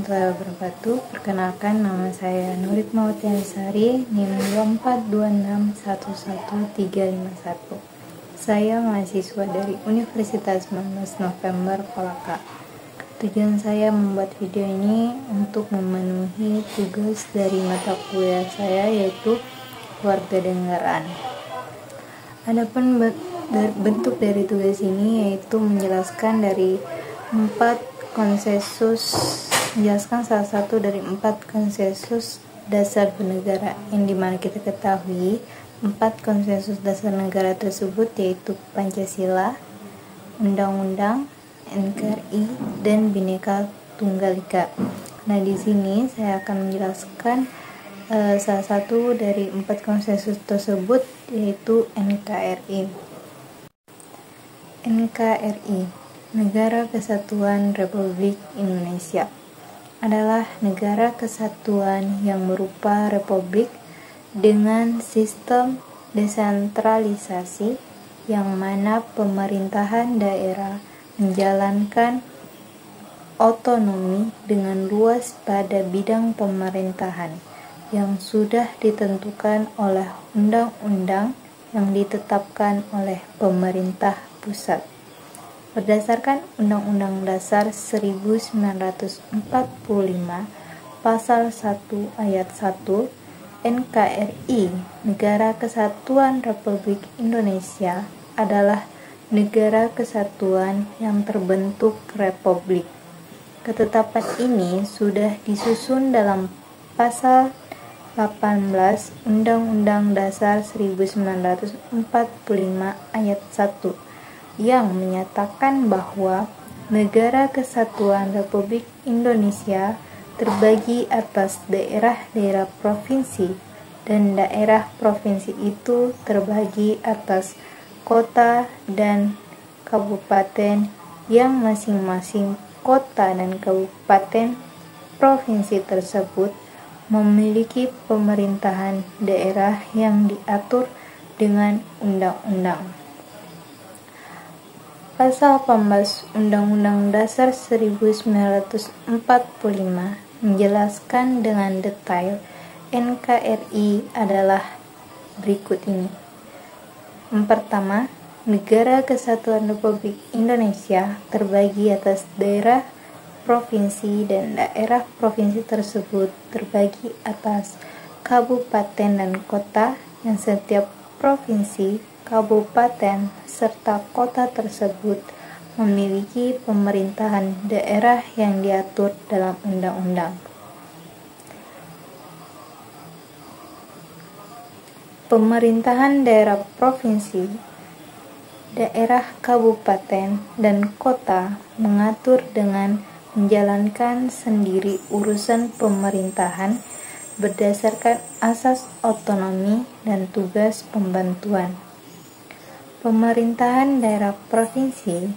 warahmatullahi wabarakatuh. Perkenalkan, nama saya Nurit Mautiansari, NIM 2426111351. Saya mahasiswa dari Universitas 19 November Kolaka. Tujuan saya membuat video ini untuk memenuhi tugas dari mata kuliah saya, yaitu kewarganegaraan. Adapun bentuk dari tugas ini yaitu menjelaskan salah satu dari 4 konsensus dasar bernegara, yang dimana kita ketahui 4 konsensus dasar negara tersebut yaitu Pancasila, Undang-Undang, NKRI, dan Bhinneka Tunggal Ika. Nah, di sini saya akan menjelaskan salah satu dari 4 konsensus tersebut, yaitu NKRI. NKRI, Negara Kesatuan Republik Indonesia, adalah negara kesatuan yang berupa republik dengan sistem desentralisasi, yang mana pemerintahan daerah menjalankan otonomi dengan luas pada bidang pemerintahan yang sudah ditentukan oleh undang-undang yang ditetapkan oleh pemerintah pusat. Berdasarkan Undang-Undang Dasar 1945 Pasal 1 Ayat 1, NKRI, Negara Kesatuan Republik Indonesia, adalah negara kesatuan yang terbentuk republik. Ketetapan ini sudah disusun dalam Pasal 18 Undang-Undang Dasar 1945 Ayat 1, yang menyatakan bahwa Negara Kesatuan Republik Indonesia terbagi atas daerah-daerah provinsi, dan daerah provinsi itu terbagi atas kota dan kabupaten, yang masing-masing kota dan kabupaten provinsi tersebut memiliki pemerintahan daerah yang diatur dengan undang-undang. Pasal 18 Undang-Undang Dasar 1945 menjelaskan dengan detail NKRI adalah berikut ini. Yang pertama, Negara Kesatuan Republik Indonesia terbagi atas daerah provinsi, dan daerah provinsi tersebut terbagi atas kabupaten dan kota, yang setiap provinsi, kabupaten, serta kota tersebut memiliki pemerintahan daerah yang diatur dalam undang-undang. Pemerintahan daerah provinsi, daerah kabupaten, dan kota mengatur dengan menjalankan sendiri urusan pemerintahan berdasarkan asas otonomi dan tugas pembantuan. Pemerintahan daerah provinsi,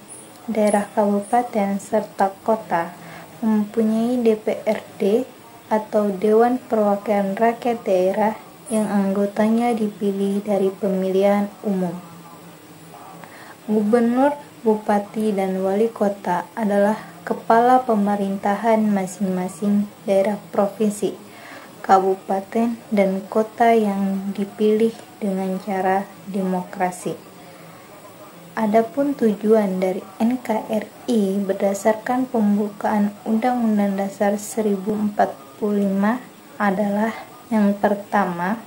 daerah kabupaten, serta kota mempunyai DPRD atau Dewan Perwakilan Rakyat Daerah, yang anggotanya dipilih dari pemilihan umum. Gubernur, bupati, dan wali kota adalah kepala pemerintahan masing-masing daerah provinsi, kabupaten, dan kota yang dipilih dengan cara demokrasi. Adapun tujuan dari NKRI berdasarkan pembukaan Undang-Undang Dasar 1045 adalah: yang pertama,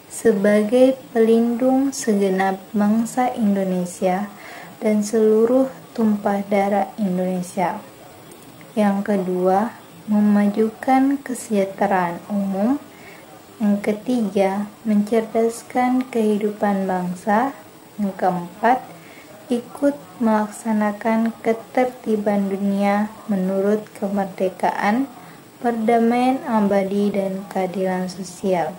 sebagai pelindung segenap bangsa Indonesia dan seluruh tumpah darah Indonesia. Yang kedua, memajukan kesejahteraan umum. Yang ketiga, mencerdaskan kehidupan bangsa. Yang keempat, ikut melaksanakan ketertiban dunia menurut kemerdekaan, perdamaian abadi, dan keadilan sosial.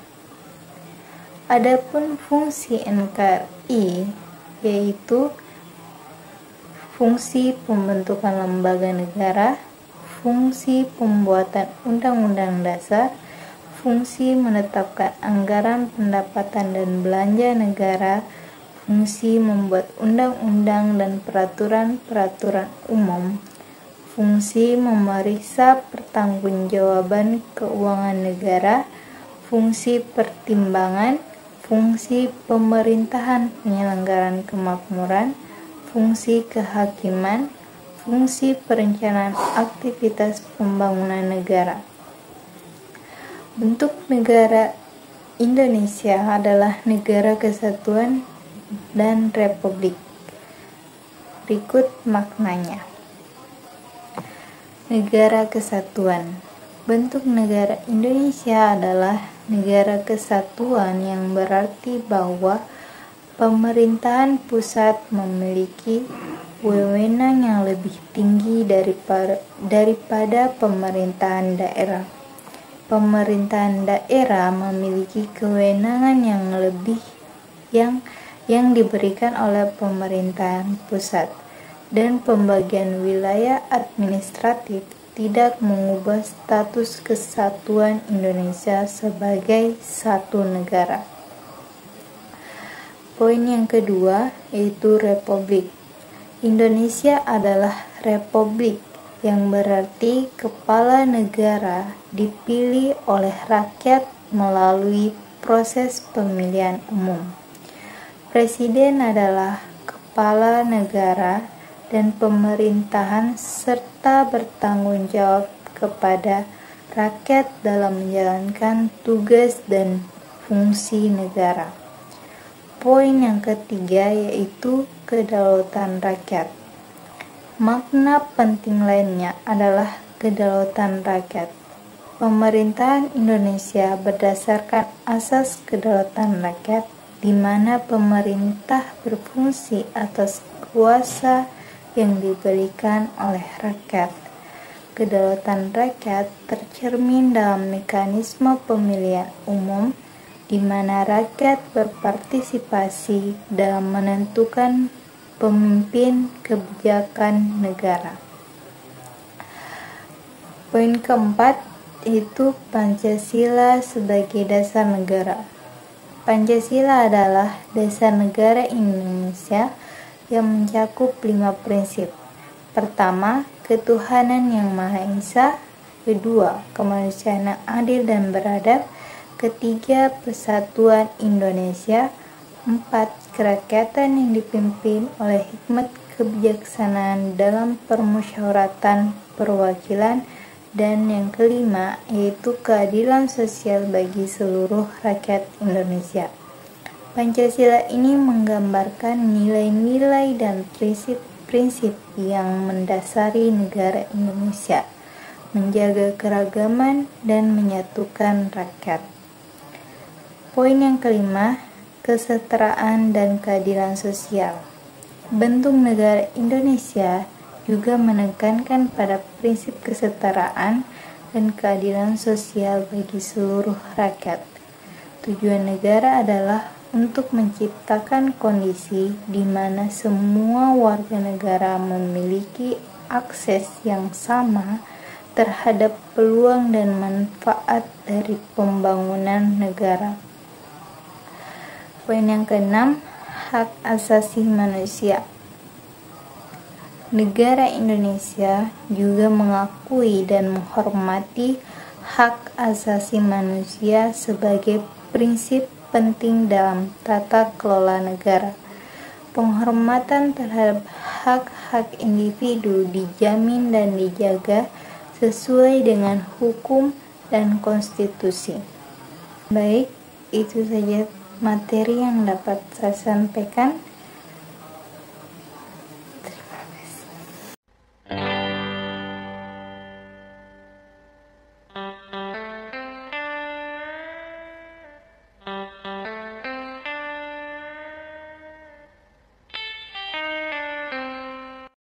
Adapun fungsi NKRI yaitu fungsi pembentukan lembaga negara, fungsi pembuatan undang-undang dasar, fungsi menetapkan anggaran pendapatan dan belanja negara, fungsi membuat undang-undang dan peraturan-peraturan umum, fungsi memeriksa pertanggungjawaban keuangan negara, fungsi pertimbangan, fungsi pemerintahan penyelenggaraan kemakmuran, fungsi kehakiman, fungsi perencanaan aktivitas pembangunan negara. Bentuk negara Indonesia adalah negara kesatuan dan republik. Berikut maknanya. Negara kesatuan. Bentuk negara Indonesia adalah negara kesatuan yang berarti bahwa pemerintahan pusat memiliki wewenang yang lebih tinggi daripada pemerintahan daerah. Pemerintahan daerah memiliki kewenangan yang lebih yang diberikan oleh pemerintahan pusat, dan pembagian wilayah administratif tidak mengubah status kesatuan Indonesia sebagai satu negara. Poin yang kedua yaitu republik. Indonesia adalah republik, yang berarti kepala negara dipilih oleh rakyat melalui proses pemilihan umum. Presiden adalah kepala negara dan pemerintahan serta bertanggung jawab kepada rakyat dalam menjalankan tugas dan fungsi negara. Poin yang ketiga yaitu kedaulatan rakyat. Makna penting lainnya adalah kedaulatan rakyat. Pemerintahan Indonesia berdasarkan asas kedaulatan rakyat, di mana pemerintah berfungsi atas kuasa yang diberikan oleh rakyat. Kedaulatan rakyat tercermin dalam mekanisme pemilihan umum, di mana rakyat berpartisipasi dalam menentukan pemimpin kebijakan negara. Poin keempat yaitu Pancasila sebagai dasar negara. Pancasila adalah dasar negara Indonesia yang mencakup 5 prinsip. Pertama, ketuhanan yang Maha Esa. Kedua, kemanusiaan yang adil dan beradab. Ketiga, persatuan Indonesia. 4, kerakyatan yang dipimpin oleh hikmat kebijaksanaan dalam permusyawaratan perwakilan. Dan yang kelima, yaitu keadilan sosial bagi seluruh rakyat Indonesia. Pancasila ini menggambarkan nilai-nilai dan prinsip-prinsip yang mendasari negara Indonesia, menjaga keragaman dan menyatukan rakyat. Poin yang kelima, kesetaraan dan keadilan sosial. Bentuk negara Indonesia juga menekankan pada prinsip kesetaraan dan keadilan sosial bagi seluruh rakyat. Tujuan negara adalah untuk menciptakan kondisi di mana semua warga negara memiliki akses yang sama terhadap peluang dan manfaat dari pembangunan negara. Poin yang keenam, hak asasi manusia. Negara Indonesia juga mengakui dan menghormati hak asasi manusia sebagai prinsip penting dalam tata kelola negara. Penghormatan terhadap hak-hak individu dijamin dan dijaga sesuai dengan hukum dan konstitusi. Baik, itu saja materi yang dapat saya sampaikan.